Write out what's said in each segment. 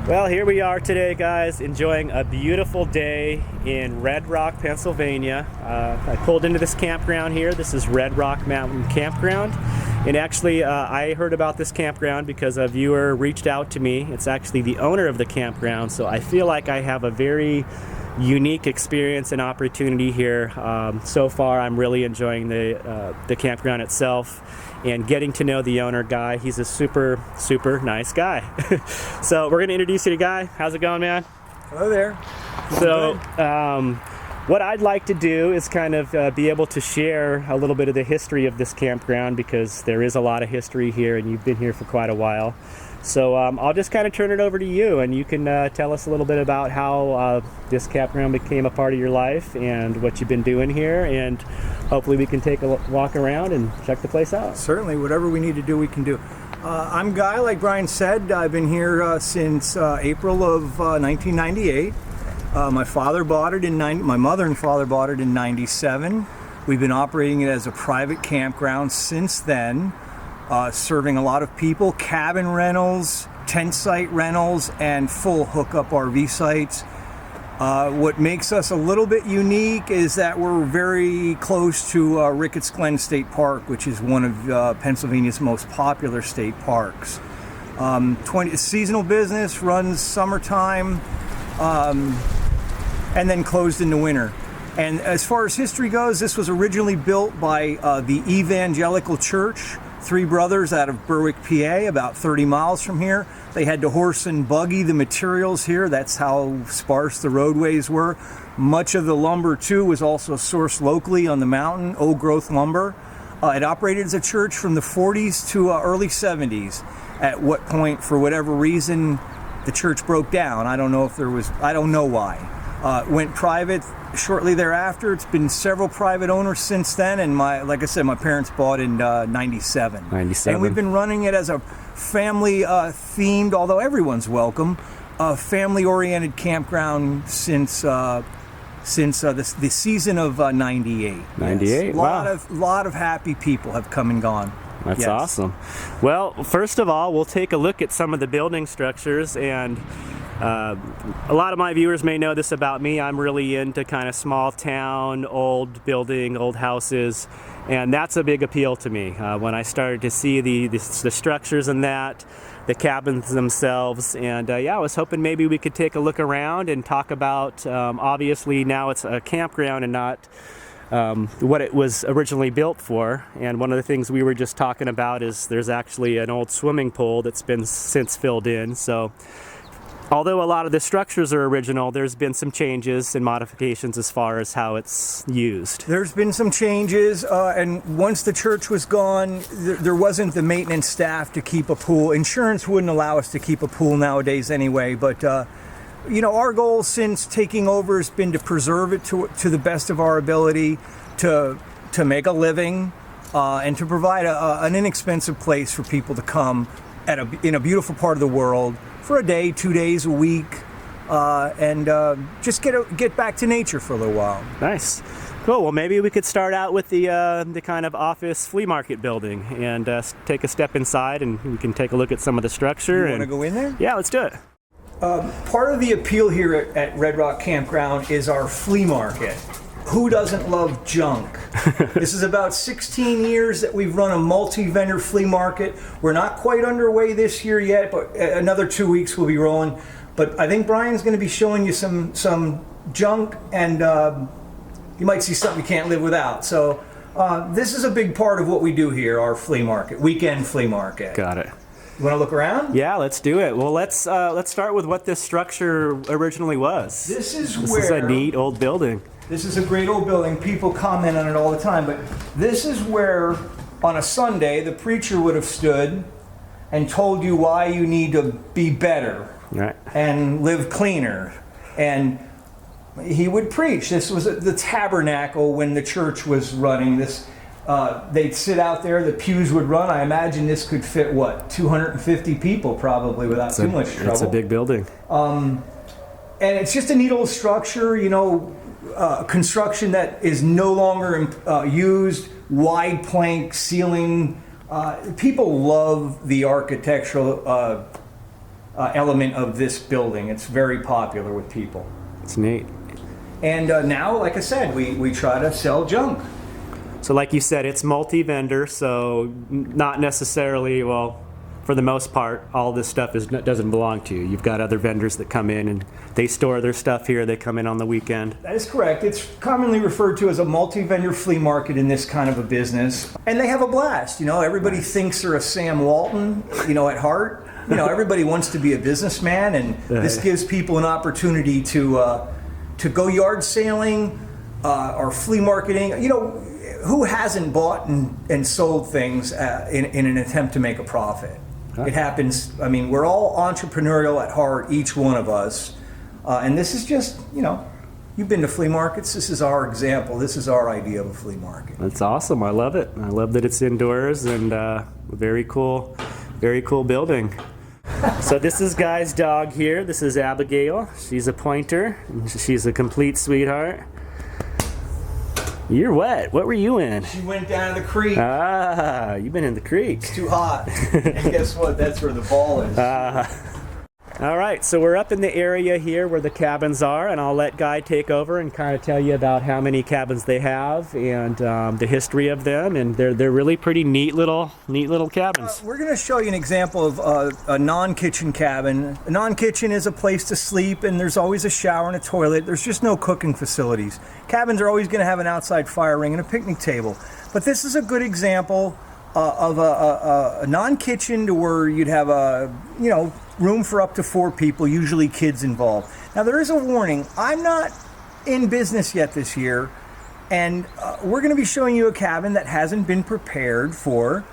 Well, here we are today, guys, enjoying a beautiful day in Red Rock, Pennsylvania. I pulled into this campground here. This is Red Rock Mountain Campground. And actually, I heard about this campground because a viewer reached out to me. It's actually the owner of the campground, so I feel like I have a very unique experience and opportunity here. So far, I'm really enjoying the campground itself and getting to know the owner, Guy. He's a super nice guy. So we're gonna introduce you to Guy. How's it going, man? Hello there. So what I'd like to do is kind of be able to share a little bit of the history of this campground, because there is a lot of history here and you've been here for quite a while. So I'll just kind of turn it over to you, and you can tell us a little bit about how this campground became a part of your life and what you've been doing here, and hopefully we can take a walk around and check the place out. Certainly, whatever we need to do, we can do. I'm Guy, like Brian said. I've been here since April of 1998. My father bought it in my mother and father bought it in 97. We've been operating it as a private campground since then. Serving a lot of people, cabin rentals, tent site rentals, and full hookup RV sites. What makes us a little bit unique is that we're very close to Ricketts Glen State Park, which is one of Pennsylvania's most popular state parks. Seasonal business, runs summertime, and then closed in the winter. And as far as history goes, this was originally built by the Evangelical Church, three brothers out of Berwick, PA, about 30 miles from here. They had to horse and buggy the materials here. That's how sparse the roadways were. Much of the lumber, too, was also sourced locally on the mountain, old growth lumber. It operated as a church from the 40s to early 70s, at what point, for whatever reason, the church broke down. I don't know why. Went private shortly thereafter. It's been several private owners since then, and like I said, my parents bought in 97. And we've been running it as a family themed, although everyone's welcome, family oriented campground since the season of 98. 98. Yes. Wow. Lot of happy people have come and gone. That's yes. Awesome. Well, first of all, we'll take a look at some of the building structures, and a lot of my viewers may know this about me. I'm really into kind of small town, old building, old houses, and that's a big appeal to me. When I started to see the structures and the cabins themselves, and yeah, I was hoping maybe we could take a look around and talk about, obviously now it's a campground and not what it was originally built for. And one of the things we were just talking about is there's actually an old swimming pool that's been since filled in. So although a lot of the structures are original, there's been some changes and modifications as far as how it's used. There's been some changes, and once the church was gone, there wasn't the maintenance staff to keep a pool. Insurance wouldn't allow us to keep a pool nowadays anyway, but our goal since taking over has been to preserve it to the best of our ability, to make a living, and to provide an inexpensive place for people to come in a beautiful part of the world for a day, 2 days, a week, and just get back to nature for a little while. Nice. Cool. Well, maybe we could start out with the kind of office flea market building and take a step inside, and we can take a look at some of the structure. You want to go in there? Yeah, let's do it. Part of the appeal here at Red Rock Campground is our flea market. Who doesn't love junk? This is about 16 years that we've run a multi-vendor flea market. We're not quite underway this year yet, but another 2 weeks we'll be rolling. But I think Brian's going to be showing you some junk, and you might see something you can't live without. So this is a big part of what we do here, our flea market, weekend flea market. Got it. You want to look around? Yeah, let's do it. Well, let's start with what this structure originally was. This is a neat old building. This is a great old building. People comment on it all the time, but this is where, on a Sunday, the preacher would have stood and told you why you need to be better, right, and live cleaner. And he would preach. This was the tabernacle when the church was running. This, they'd sit out there, the pews would run. I imagine this could fit, 250 people probably without too much trouble. It's a big building. And it's just a neat old structure, construction that is no longer used, wide plank ceiling. People love the architectural element of this building. It's very popular with people. It's neat. And now, like I said, we try to sell junk. So like you said, it's multi-vendor, so not necessarily, well, for the most part, all this stuff doesn't belong to you. You've got other vendors that come in and they store their stuff here. They come in on the weekend. That is correct. It's commonly referred to as a multi-vendor flea market in this kind of a business. And they have a blast. You know, everybody thinks they're a Sam Walton, you know, at heart. You know, everybody wants to be a businessman, and this gives people an opportunity to go yard sailing or flea marketing. You know, who hasn't bought and sold things in an attempt to make a profit? It happens. I mean, we're all entrepreneurial at heart, each one of us. And this is just, you know, you've been to flea markets. This is our example. This is our idea of a flea market. That's awesome. I love it. I love that it's indoors and very cool building. So this is Guy's dog here. This is Abigail. She's a pointer. She's a complete sweetheart. You're wet. What were you in? She went down to the creek. Ah, you've been in the creek. It's too hot. And guess what? That's where the ball is. All right, so we're up in the area here where the cabins are, and I'll let Guy take over and kind of tell you about how many cabins they have and the history of them, and they're really pretty neat little cabins. We're going to show you an example of a non-kitchen cabin. A non-kitchen is a place to sleep, and there's always a shower and a toilet. There's just no cooking facilities. Cabins are always going to have an outside fire ring and a picnic table, but this is a good example of a non-kitchen to where you'd have room for up to 4 people, usually kids involved. Now there is a warning. I'm not in business yet this year, and we're going to be showing you a cabin that hasn't been prepared for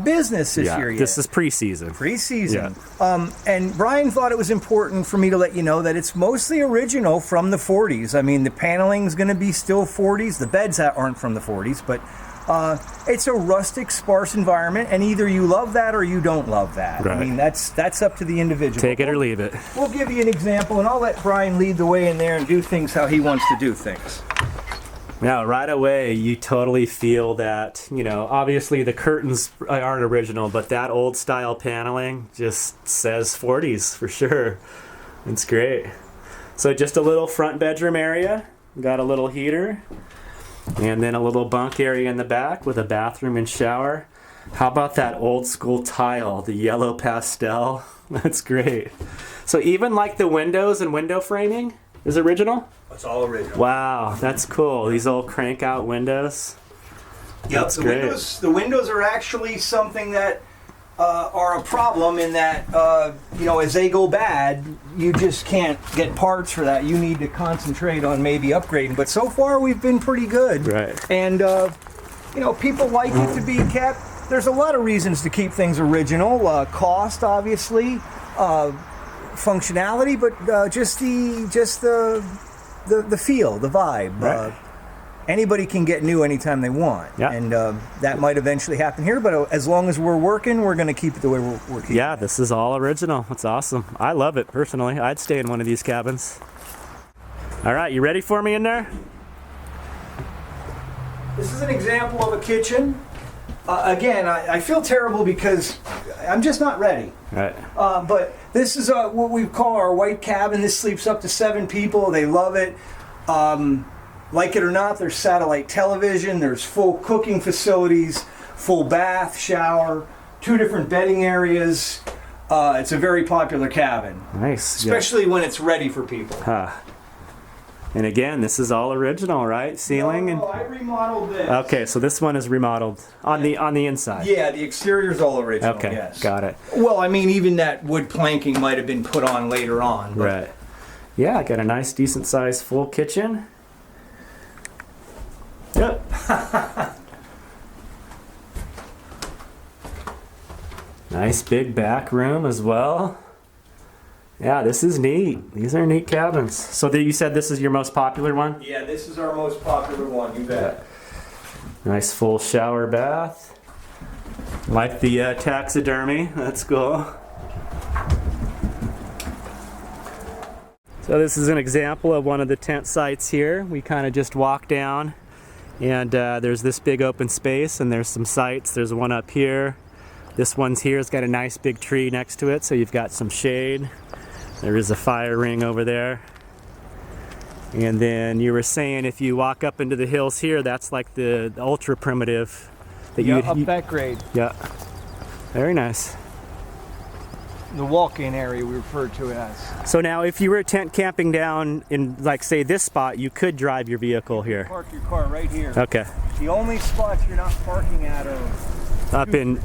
business this year yet. This is pre-season. Pre-season. Yeah. And Brian thought it was important for me to let you know that it's mostly original from the 40s. I mean, the paneling is going to be still 40s. The beds aren't from the 40s, but it's a rustic, sparse environment, and either you love that or you don't love that. Right. I mean, that's up to the individual. Take it or leave it. We'll give you an example, and I'll let Brian lead the way in there and do things how he wants to do things. Now, right away, you totally feel that, you know, obviously the curtains aren't original, but that old style paneling just says 40s for sure. It's great. So just a little front bedroom area. Got a little heater. And then a little bunk area in the back with a bathroom and shower. How about that old school tile, the yellow pastel? That's great. So even like the windows and window framing is original? It's all original. Wow, that's cool. These old crank out windows. Yep, the windows are actually something that are a problem in that, as they go bad, you just can't get parts for that. You need to concentrate on maybe upgrading. But so far, we've been pretty good. Right. And, people like it to be kept. There's a lot of reasons to keep things original. Cost, obviously, functionality, but just the feel, the vibe. Right. Anybody can get new anytime they want. Yeah. And that might eventually happen here, but as long as we're working, we're going to keep it the way we're keeping it. This is all original. It's awesome. I love it, personally. I'd stay in one of these cabins. All right, you ready for me in there? This is an example of a kitchen. Again, I feel terrible because I'm just not ready. Right. But this is what we call our white cabin. This sleeps up to 7 people. They love it. Like it or not, there's satellite television, there's full cooking facilities, full bath, shower, 2 different bedding areas. It's a very popular cabin. Nice. Especially when it's ready for people. And again, this is all original, right? Ceiling? No, I remodeled this. Okay, so this one is remodeled on the inside. Yeah, the exterior's all original, okay, yes. Got it. Well, I mean, even that wood planking might have been put on later on. But. Right. Yeah, got a nice, decent-sized full kitchen. Yep. Nice big back room as well. Yeah, this is neat. These are neat cabins. So you said this is your most popular one? Yeah, this is our most popular one, you bet. Nice full shower bath. Like the taxidermy, that's cool. So this is an example of one of the tent sites here. We kind of just walk down. And there's this big open space, and there's some sites. There's one up here, This one's here has got a nice big tree next to it, so you've got some shade. There is a fire ring over there. And then you were saying if you walk up into the hills here, that's like the ultra primitive that Yeah, up that grade. Yeah. Very nice. The walk-in area we refer to it as. So now if you were tent camping down in, like, say this spot, you could drive your vehicle here. Park your car right here. Okay. The only spots you're not parking at are Up in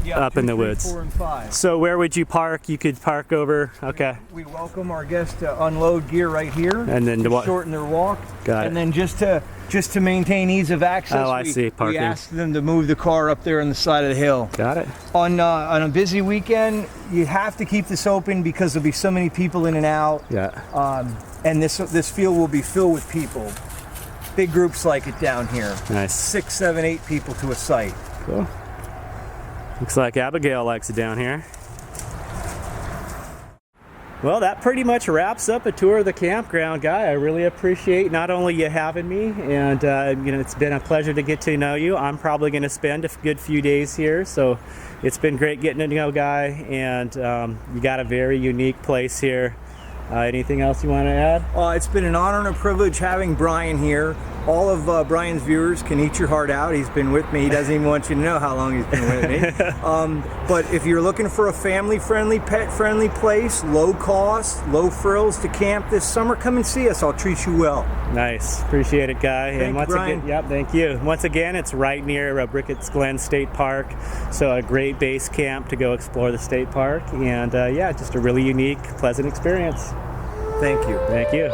the woods. 4, and 5. So where would you park? You could park over. Okay. We welcome our guests to unload gear right here. And then to shorten their walk. Got it. And then just to maintain ease of access, Oh, I see. Parking. we ask them to move the car up there on the side of the hill. Got it. On a busy weekend, you have to keep this open because there'll be so many people in and out. Yeah. And this field will be filled with people. Big groups like it down here. Nice. 6, 7, 8 people to a site. Cool. Looks like Abigail likes it down here. Well, that pretty much wraps up a tour of the campground, Guy. I really appreciate not only you having me, and it's been a pleasure to get to know you. I'm probably going to spend a good few days here, so it's been great getting to know Guy, and you got a very unique place here. Anything else you want to add? It's been an honor and a privilege having Brian here. All of Brian's viewers can eat your heart out. He's been with me. He doesn't even want you to know how long he's been with me. But if you're looking for a family-friendly, pet-friendly place, low cost, low frills to camp this summer, come and see us. I'll treat you well. Nice. Appreciate it, Guy. Thank you, Brian. Again, yep, thank you. Once again, it's right near Brickett's Glen State Park, so a great base camp to go explore the state park. And just a really unique, pleasant experience. Thank you. Thank you.